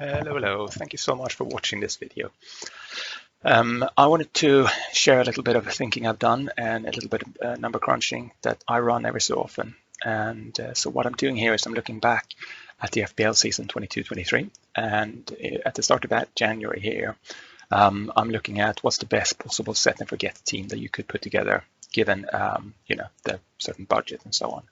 Hello. Thank you so much for watching this video. I wanted to share a little bit of thinking I've done and a little bit of number crunching that I run every so often. And so what I'm doing here is I'm looking back at the FPL season 22-23, and at the start of that January here, I'm looking at what's the best possible set and forget team that you could put together, given the certain budget and so on.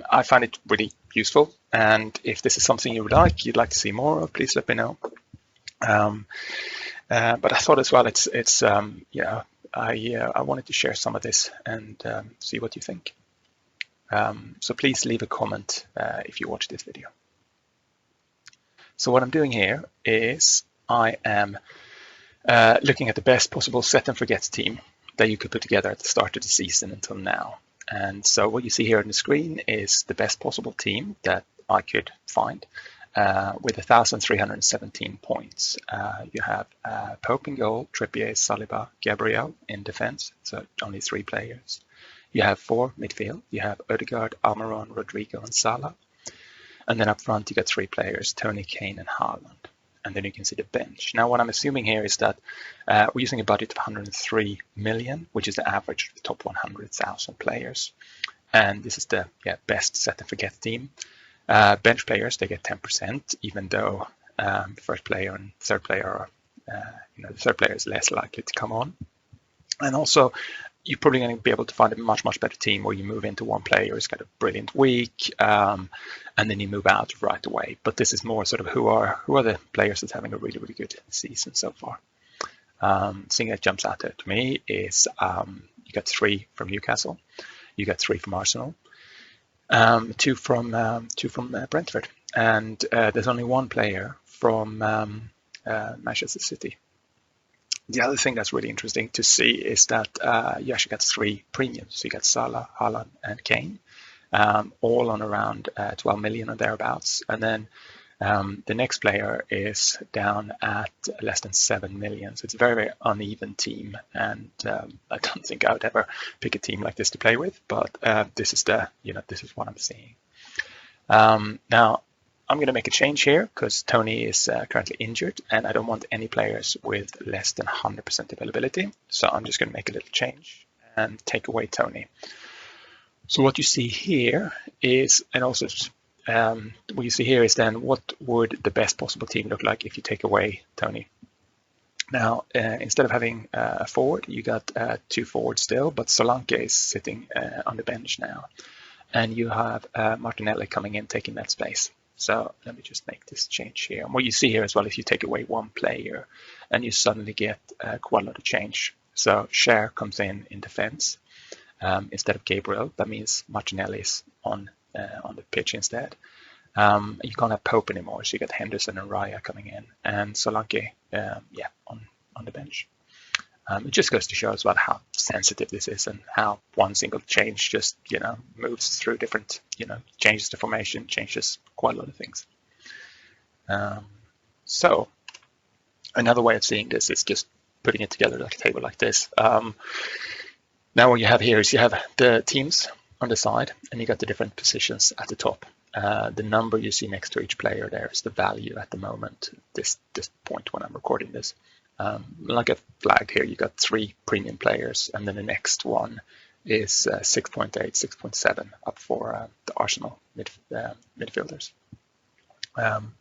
I find it really useful, and if this is something you'd like to see more of, please let me know. But I thought as well, I wanted to share some of this and see what you think. So please leave a comment if you watch this video. So what I'm doing here is I am looking at the best possible set and forget team that you could put together at the start of the season until now. And so what you see here on the screen is the best possible team that I could find with 1,317 points. You have Pope in goal, Trippier, Saliba, Gabriel in defense, so only 3 players. You have 4 midfield. You have Odegaard, Almiron, Rodrigo, and Salah. And then up front, you got 3 players, Tony, Kane, and Haaland. And then you can see the bench. Now, what I'm assuming here is that we're using a budget of 103 million, which is the average of the top 100,000 players. And this is the best set and forget team. Bench players, they get 10%, even though first player and third player are, the third player is less likely to come on. And also, you're probably going to be able to find a much better team where you move into one player who's got a brilliant week, and then you move out right away. But this is more sort of who are the players that's having a really good season so far. Thing that jumps out there to me is you got 3 from Newcastle, you got 3 from Arsenal, 2 from Brentford, and there's only 1 player from Manchester City. The other thing that's really interesting to see is that you actually got 3 premiums. So you got Salah, Haaland, and Kane, all on around 12 million or thereabouts. And then the next player is down at less than 7 million. So it's a very uneven team. And I don't think I would ever pick a team like this to play with. But this is what I'm seeing. Now, I'm going to make a change here because Tony is currently injured and I don't want any players with less than 100% availability. So I'm just going to make a little change and take away Tony. So what you see here is, and also what you see here is then what would the best possible team look like if you take away Tony. Now, instead of having a forward, you got 2 forwards still, but Solanke is sitting on the bench now. And you have Martinelli coming in, taking that space. So let me just make this change here. And what you see here as well, if you take away 1 player, and you suddenly get quite a lot of change. So Cher comes in defense instead of Gabriel. That means Martinelli is on the pitch instead. You can't have Pope anymore, so you got Henderson and Raya coming in, and Solanke, on the bench. It just goes to show as well how sensitive this is and how one single change just, moves through different, changes the formation, changes quite a lot of things. So another way of seeing this is just putting it together like a table like this. Now what you have here is you have the teams on the side and you got the different positions at the top. The number you see next to each player there is the value at the moment, this point when I'm recording this. Like I've flagged here, you got 3 premium players, and then the next one is 6.8, 6.7 up for the Arsenal midfielders. And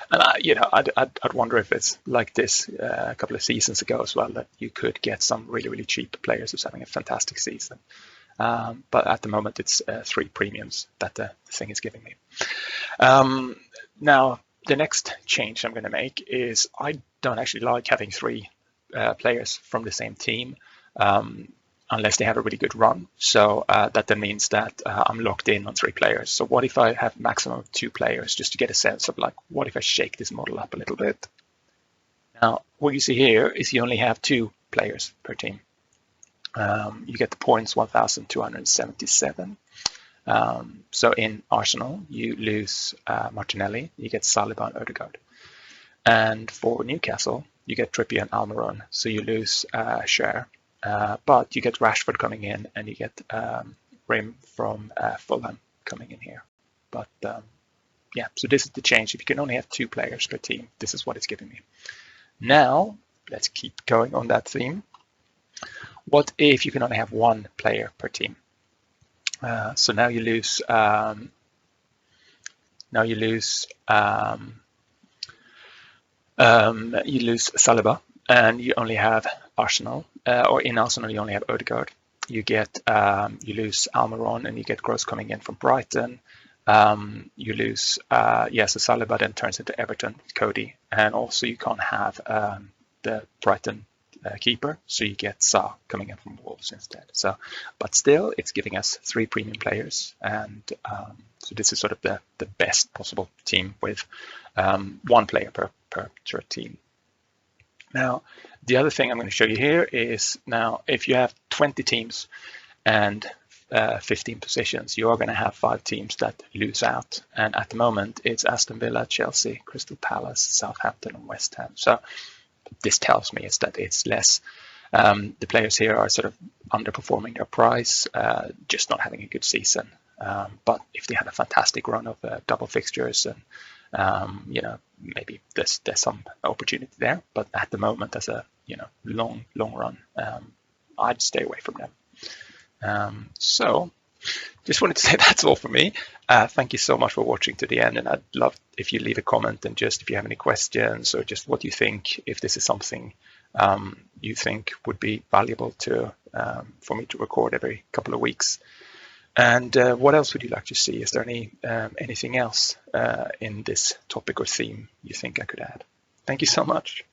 I'd wonder if it's like this a couple of seasons ago as well, that you could get some really cheap players who's having a fantastic season. But at the moment, it's 3 premiums that the thing is giving me. Now, the next change I'm going to make is I don't actually like having 3 players from the same team unless they have a really good run. So that then means that I'm locked in on 3 players. So what if I have maximum of 2 players, just to get a sense of like, what if I shake this model up a little bit? Now, what you see here is you only have 2 players per team. You get the points 1,277. So in Arsenal, you lose Martinelli, you get Saliba and Odegaard. And for Newcastle, you get Trippier and Almiron, so you lose Cher. But you get Rashford coming in and you get Rim from Fulham coming in here. But yeah, so this is the change. If you can only have 2 players per team, this is what it's giving me. Now, let's keep going on that theme. What if you can only have 1 player per team? So now you lose. You lose Saliba, and you only have Arsenal, or in Arsenal you only have Odegaard. You get you lose Almiron, and you get Gross coming in from Brighton. You lose so Saliba then turns into Everton, Cody, and also you can't have the Brighton keeper, so you get Sa coming in from Wolves instead. So, but still, it's giving us 3 premium players, and so this is sort of the best possible team with 1 player per team. Now, the other thing I'm going to show you here is, now if you have 20 teams and 15 positions, you are going to have 5 teams that lose out, and at the moment it's Aston Villa, Chelsea, Crystal Palace, Southampton, and West Ham. So this tells me is that it's less. The players here are sort of underperforming their price, just not having a good season. But if they had a fantastic run of double fixtures, and maybe there's some opportunity there. But at the moment, as a long run, I'd stay away from them. So just wanted to say that's all for me. Thank you so much for watching to the end, and I'd love if you leave a comment, and just if you have any questions or just what you think, if this is something you think would be valuable to for me to record every couple of weeks. And what else would you like to see? Is there anything else in this topic or theme you think I could add? Thank you so much.